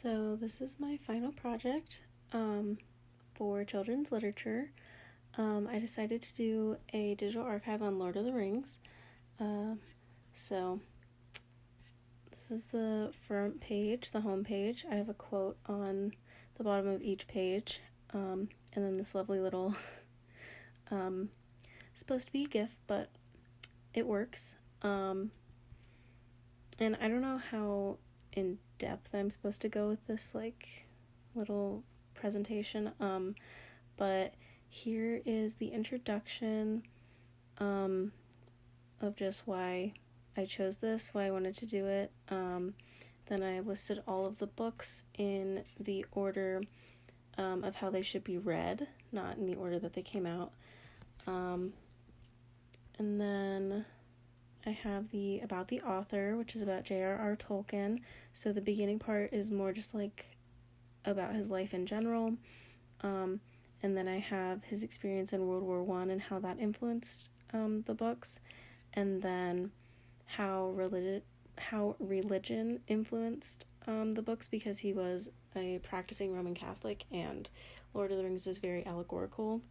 So this is my final project for children's literature. I decided to do a digital archive on Lord of the Rings. So this is the front page, the home page. I have a quote on the bottom of each page, and then this lovely little, supposed to be a GIF, but it works. And I don't know how in depth I'm supposed to go with this little presentation, but here is the introduction of just why I chose this, why I wanted to do it. Then I listed all of the books in the order of how they should be read, not in the order that they came out. And then I have the about the author, which is about J.R.R. Tolkien. So the beginning part is more just about his life in general. And then I have his experience in World War I and how that influenced the books. And then how religion influenced the books, because he was a practicing Roman Catholic, and Lord of the Rings is very allegorical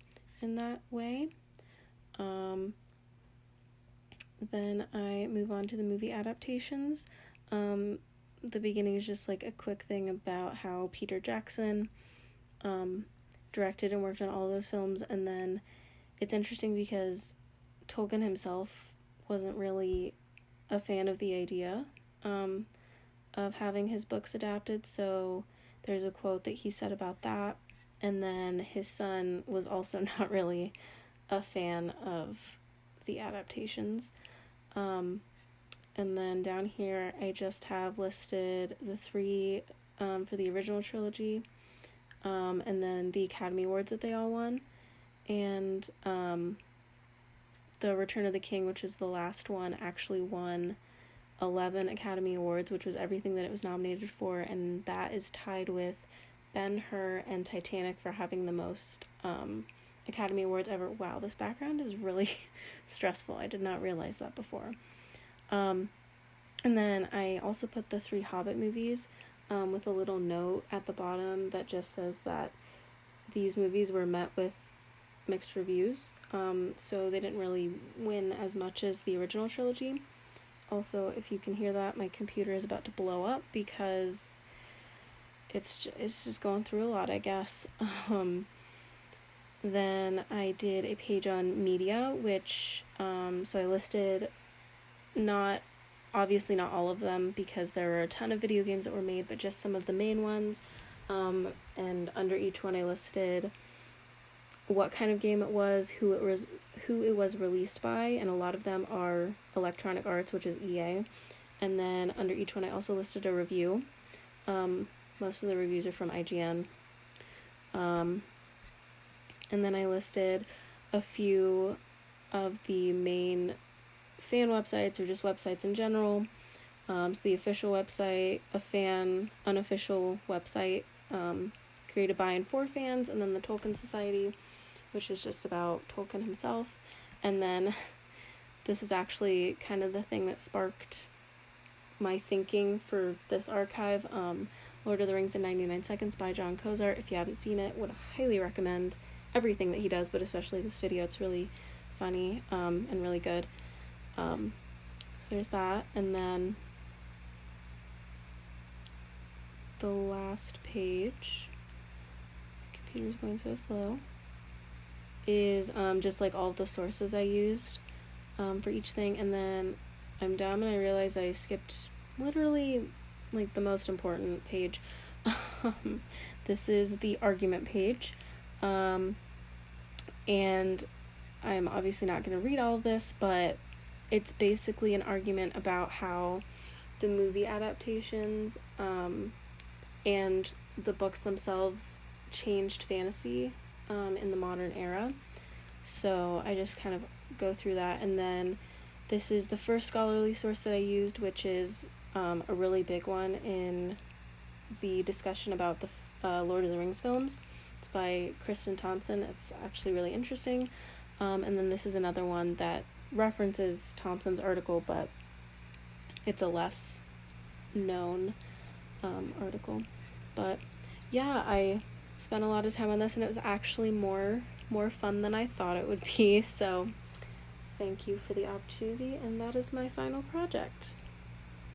in that way. Then I move on to the movie adaptations. The beginning is just a quick thing about how Peter Jackson directed and worked on all those films, and then it's interesting because Tolkien himself wasn't really a fan of the idea of having his books adapted, so there's a quote that he said about that, and then his son was also not really a fan of the adaptations. And then down here I just have listed the three for the original trilogy, and then the Academy Awards that they all won, and the Return of the King, which is the last one, actually won 11 Academy Awards, which was everything that it was nominated for, and that is tied with Ben-Hur and Titanic for having the most Academy Awards ever. Wow, this background is really stressful. I did not realize that before. And then I also put the 3 Hobbit movies with a little note at the bottom that just says that these movies were met with mixed reviews, so they didn't really win as much as the original trilogy. Also, if you can hear that, my computer is about to blow up because it's just going through a lot, I guess. Then I did a page on media, which so I listed obviously not all of them, because there were a ton of video games that were made, but just some of the main ones. And under each one I listed what kind of game it was, who it was released by, and a lot of them are Electronic Arts, which is EA. And then under each one I also listed a review. Most of the reviews are from IGN. And then I listed a few of the main fan websites, or just websites in general. So the official website, unofficial website created by and for fans, and then the Tolkien Society, which is just about Tolkien himself. And then this is actually kind of the thing that sparked my thinking for this archive. Lord of the Rings in 99 Seconds by John Cozart. If you haven't seen it, would highly recommend everything that he does, but especially this video. It's really funny and really good. So there's that. And then the last page, computer's going so slow, is just all the sources I used for each thing. And then I'm dumb and I realize I skipped literally the most important page. This is the argument page, and I'm obviously not going to read all of this, but it's basically an argument about how the movie adaptations and the books themselves changed fantasy in the modern era. So I just kind of go through that, and then this is the first scholarly source that I used, which is a really big one in the discussion about the Lord of the Rings films. It's by Kristen Thompson. It's actually really interesting. And then this is another one that references Thompson's article, but it's a less known article. But yeah, I spent a lot of time on this, and it was actually more fun than I thought it would be. So thank you for the opportunity, and that is my final project.